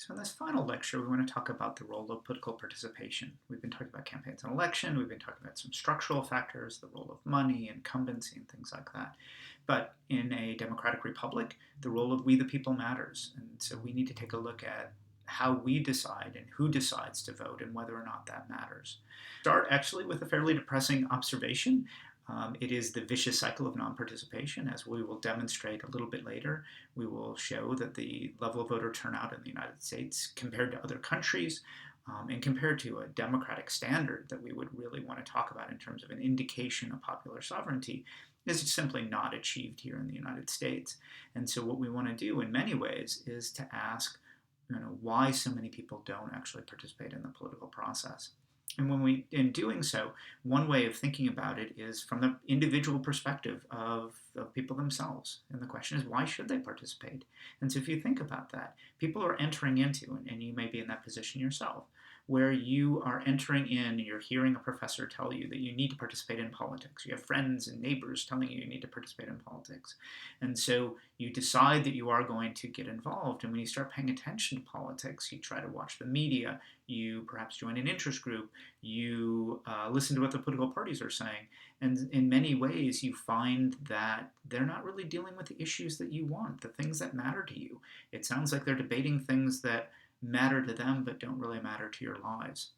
So in this final lecture, we want to talk about the role of political participation. We've been talking about campaigns and election, we've been talking about some structural factors, the role of money, incumbency, and things like that. But in a democratic republic, the role of we the people matters. And so we need to take a look at how we decide and who decides to vote and whether or not that matters. Start actually with a fairly depressing observation. It is the vicious cycle of non-participation, as we will demonstrate a little bit later. We will show that the level of voter turnout in the United States compared to other countries and compared to a democratic standard that we would really want to talk about in terms of an indication of popular sovereignty is simply not achieved here in the United States. And so what we want to do in many ways is to ask, why so many people don't actually participate in the political process. And in doing so, one way of thinking about it is from the individual perspective of people themselves. And the question is, why should they participate? And so if you think about that, people are entering into, and you may be in that position yourself, where you are entering in and you're hearing a professor tell you that you need to participate in politics. You have friends and neighbors telling you need to participate in politics. And so you decide that you are going to get involved. And when you start paying attention to politics, you try to watch the media, you perhaps join an interest group, you listen to what the political parties are saying. And in many ways, you find that they're not really dealing with the issues that you want, the things that matter to you. It sounds like they're debating things that matter to them but don't really matter to your lives.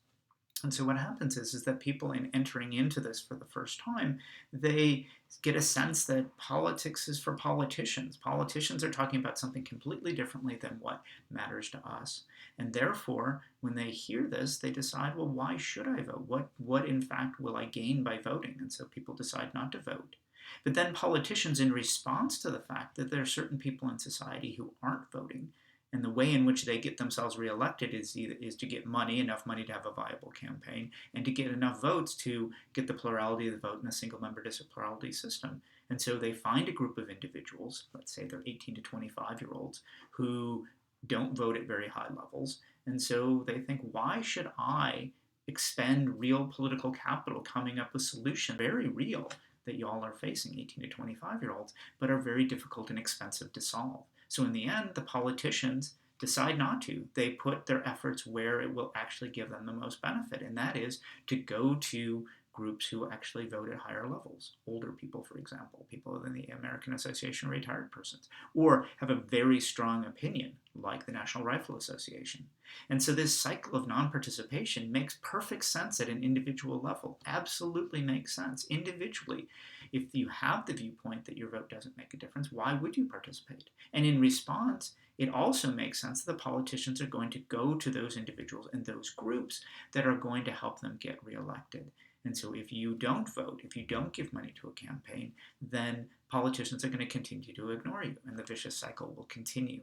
And so what happens is that people, in entering into this for the first time, they get a sense that politics is for politicians. Politicians are talking about something completely differently than what matters to us. And therefore, when they hear this, they decide, well, why should I vote? What in fact will I gain by voting? And so people decide not to vote. But then politicians, in response to the fact that there are certain people in society who aren't voting, and the way in which they get themselves reelected is to get money, enough money to have a viable campaign, and to get enough votes to get the plurality of the vote in a single-member district plurality system. And so they find a group of individuals, let's say they're 18 to 25-year-olds, who don't vote at very high levels. And so they think, why should I expend real political capital coming up with solutions, very real, that y'all are facing, 18 to 25-year-olds, but are very difficult and expensive to solve? So in the end, the politicians decide not to. They put their efforts where it will actually give them the most benefit, and that is to go to groups who actually vote at higher levels. Older people, for example, people in the American Association of Retired Persons, or have a very strong opinion, like the National Rifle Association. And so this cycle of non-participation makes perfect sense at an individual level. Absolutely makes sense individually. If you have the viewpoint that your vote doesn't make a difference, why would you participate? And in response, it also makes sense that the politicians are going to go to those individuals and those groups that are going to help them get reelected. And so if you don't vote, if you don't give money to a campaign, then politicians are going to continue to ignore you, and the vicious cycle will continue.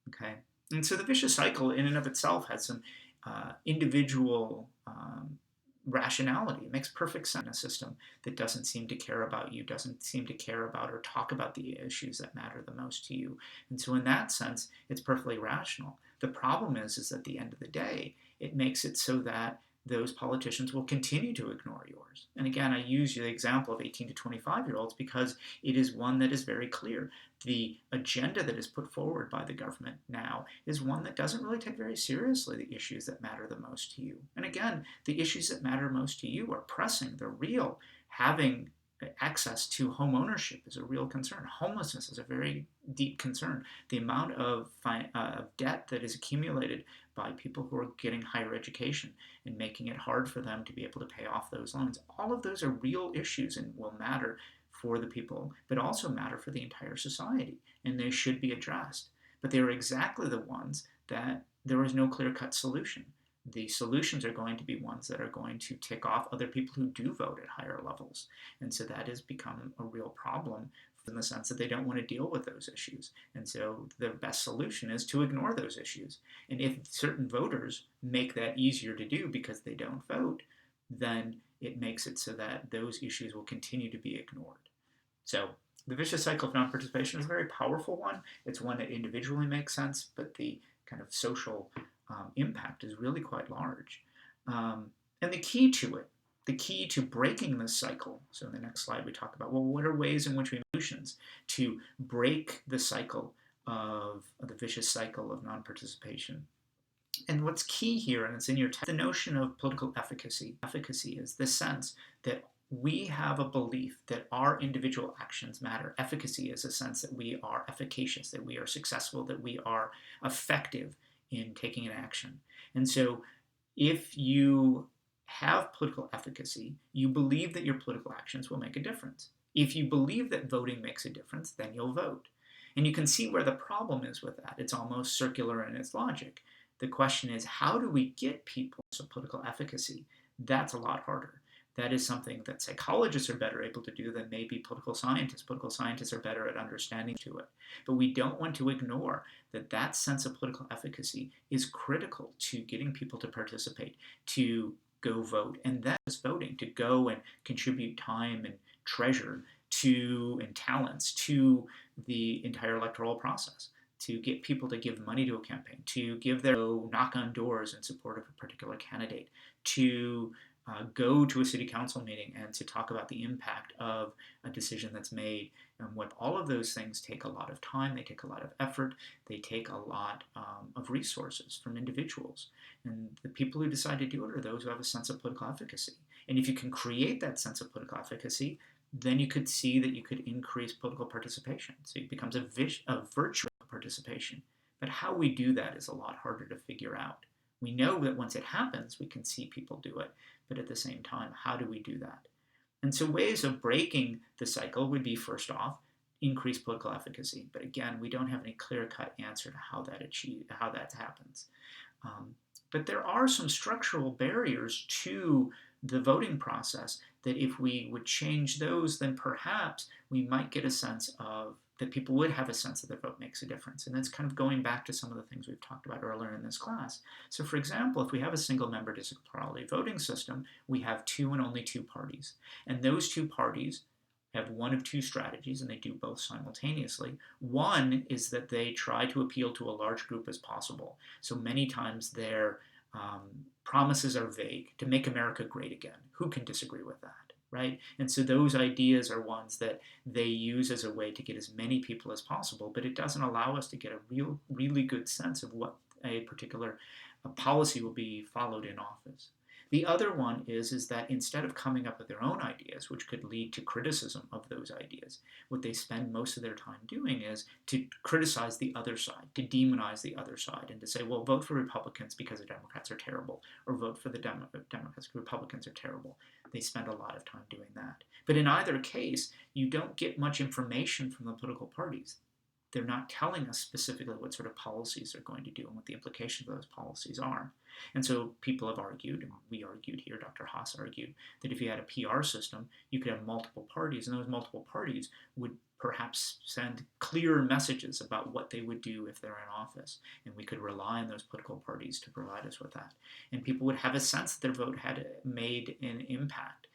Okay? And so the vicious cycle in and of itself has some individual rationality. It makes perfect sense in a system that doesn't seem to care about you, doesn't seem to care about or talk about the issues that matter the most to you. And so in that sense, it's perfectly rational. The problem is at the end of the day, it makes it so that those politicians will continue to ignore yours. And again, I use the example of 18 to 25-year-olds because it is one that is very clear. The agenda that is put forward by the government now is one that doesn't really take very seriously the issues that matter the most to you. And again, the issues that matter most to you are pressing, they're real. Having access to home ownership is a real concern. Homelessness is a very deep concern. The amount of debt that is accumulated by people who are getting higher education and making it hard for them to be able to pay off those loans. All of those are real issues and will matter for the people, but also matter for the entire society, and they should be addressed. But they are exactly the ones that there is no clear-cut solution. The solutions are going to be ones that are going to tick off other people who do vote at higher levels. And so that has become a real problem in the sense that they don't want to deal with those issues. And so the best solution is to ignore those issues. And if certain voters make that easier to do because they don't vote, then it makes it so that those issues will continue to be ignored. So the vicious cycle of non-participation is a very powerful one. It's one that individually makes sense, but the kind of social impact is really quite large. And the key to breaking this cycle, so in the next slide we talk about, well, what are ways in which we make solutions to break the cycle of the vicious cycle of non-participation? And what's key here, and it's in your text, the notion of political efficacy. Efficacy is the sense that we have a belief that our individual actions matter. Efficacy is a sense that we are efficacious, that we are successful, that we are effective in taking an action. And so if you have political efficacy, you believe that your political actions will make a difference. If you believe that voting makes a difference, then you'll vote. And you can see where the problem is with that. It's almost circular in its logic. The question is, how do we get people to political efficacy? That's a lot harder. That is something that psychologists are better able to do than maybe political scientists. Political scientists are better at understanding to it. But we don't want to ignore that that sense of political efficacy is critical to getting people to participate, to go vote, and that is voting, to go and contribute time and treasure to and talents to the entire electoral process, to get people to give money to a campaign, to give their knock on doors in support of a particular candidate, to go to a city council meeting and to talk about the impact of a decision that's made. And what all of those things take a lot of time, they take a lot of effort, they take a lot of resources from individuals. And the people who decide to do it are those who have a sense of political efficacy. And if you can create that sense of political efficacy, then you could see that you could increase political participation. So it becomes a virtue of participation. But how we do that is a lot harder to figure out. We know that once it happens, we can see people do it. But at the same time, how do we do that? And so ways of breaking the cycle would be, first off, increase political efficacy. But again, we don't have any clear-cut answer to how that happens. But there are some structural barriers to the voting process that if we would change those, then perhaps we might get a sense of that people would have a sense that their vote makes a difference. And that's kind of going back to some of the things we've talked about earlier in this class. So for example, if we have a single member district plurality voting system, we have two and only two parties. And those two parties have one of two strategies, and they do both simultaneously. One is that they try to appeal to a large group as possible. So many times their promises are vague. To make America great again. Who can disagree with that? Right? And so those ideas are ones that they use as a way to get as many people as possible, but it doesn't allow us to get a really good sense of what a particular policy will be followed in office. The other one is that instead of coming up with their own ideas, which could lead to criticism of those ideas, what they spend most of their time doing is to criticize the other side, to demonize the other side, and to say, well, vote for Republicans because the Democrats are terrible, or vote for the Democrats because Republicans are terrible. They spend a lot of time doing that. But in either case, you don't get much information from the political parties. They're not telling us specifically what sort of policies they're going to do and what the implications of those policies are. And so people have argued, and we argued here, Dr. Haas argued, that if you had a PR system, you could have multiple parties, and those multiple parties would perhaps send clearer messages about what they would do if they're in office. And we could rely on those political parties to provide us with that. And people would have a sense that their vote had made an impact.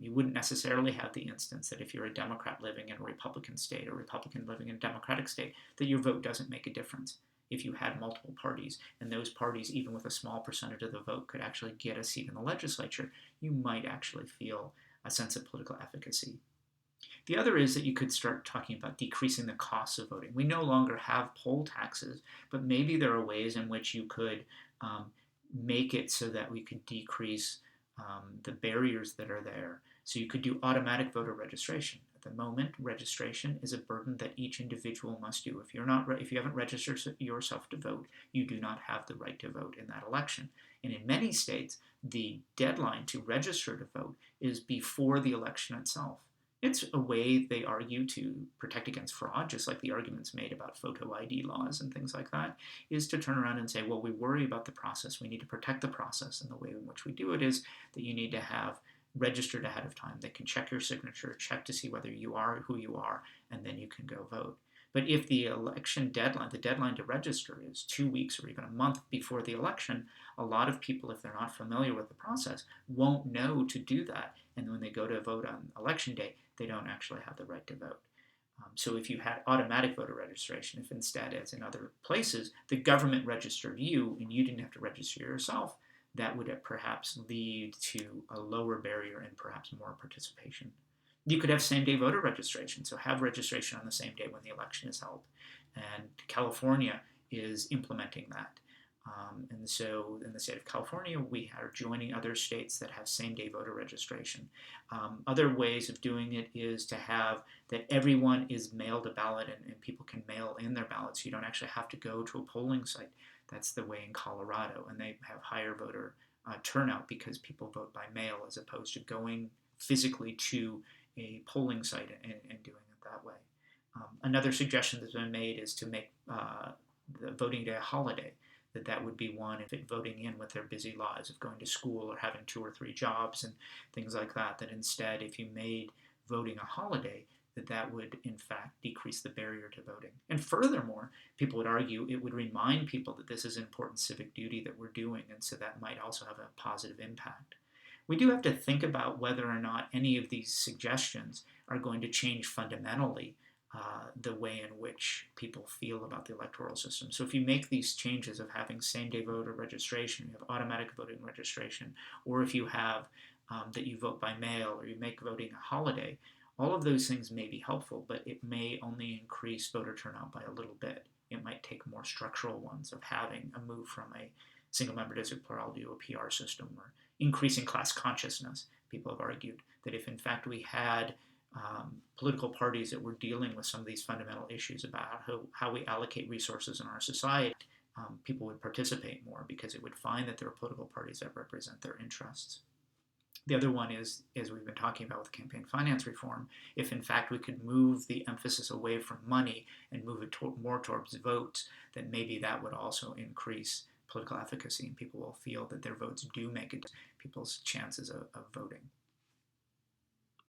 You wouldn't necessarily have the instance that if you're a Democrat living in a Republican state or a Republican living in a Democratic state, that your vote doesn't make a difference. If you had multiple parties, and those parties, even with a small percentage of the vote, could actually get a seat in the legislature, you might actually feel a sense of political efficacy. The other is that you could start talking about decreasing the costs of voting. We no longer have poll taxes, but maybe there are ways in which you could make it so that we could decrease the barriers that are there. So you could do automatic voter registration. At the moment, registration is a burden that each individual must do. If you haven't registered yourself to vote, you do not have the right to vote in that election. And in many states, the deadline to register to vote is before the election itself. It's a way, they argue, to protect against fraud, just like the arguments made about photo ID laws and things like that, is to turn around and say, well, we worry about the process. We need to protect the process. And the way in which we do it is that you need to have registered ahead of time. They can check your signature, check to see whether you are who you are, and then you can go vote. But if the election deadline, the deadline to register is 2 weeks or even a month before the election, a lot of people, if they're not familiar with the process, won't know to do that. And when they go to vote on election day, they don't actually have the right to vote. So if you had automatic voter registration, if instead, as in other places, the government registered you and you didn't have to register yourself, that would perhaps lead to a lower barrier and perhaps more participation. You could have same-day voter registration, so have registration on the same day when the election is held. And California is implementing that. And so in the state of California, we are joining other states that have same-day voter registration. Other ways of doing it is to have that everyone is mailed a ballot and people can mail in their ballots. You don't actually have to go to a polling site. That's the way in Colorado, and they have higher voter turnout because people vote by mail as opposed to going physically to a polling site and doing it that way. Another suggestion that's been made is to make the voting day a holiday. That would be one if it voting in with their busy lives of going to school or having 2 or 3 jobs and things like that. That instead, if you made voting a holiday, that would in fact decrease the barrier to voting. And furthermore, people would argue it would remind people that this is an important civic duty that we're doing, and so that might also have a positive impact. We do have to think about whether or not any of these suggestions are going to change fundamentally the way in which people feel about the electoral system. So if you make these changes of having same-day voter registration, you have automatic voting registration, or if you have that you vote by mail, or you make voting a holiday, all of those things may be helpful, but it may only increase voter turnout by a little bit. It might take more structural ones of having a move from a single-member district plurality to a PR system, or increasing class consciousness. People have argued that if in fact we had political parties that were dealing with some of these fundamental issues about how we allocate resources in our society, people would participate more because it would find that there are political parties that represent their interests. The other one is, as we've been talking about with campaign finance reform, if in fact we could move the emphasis away from money and move it more towards votes, then maybe that would also increase political efficacy and people will feel that their votes do make it people's chances of voting.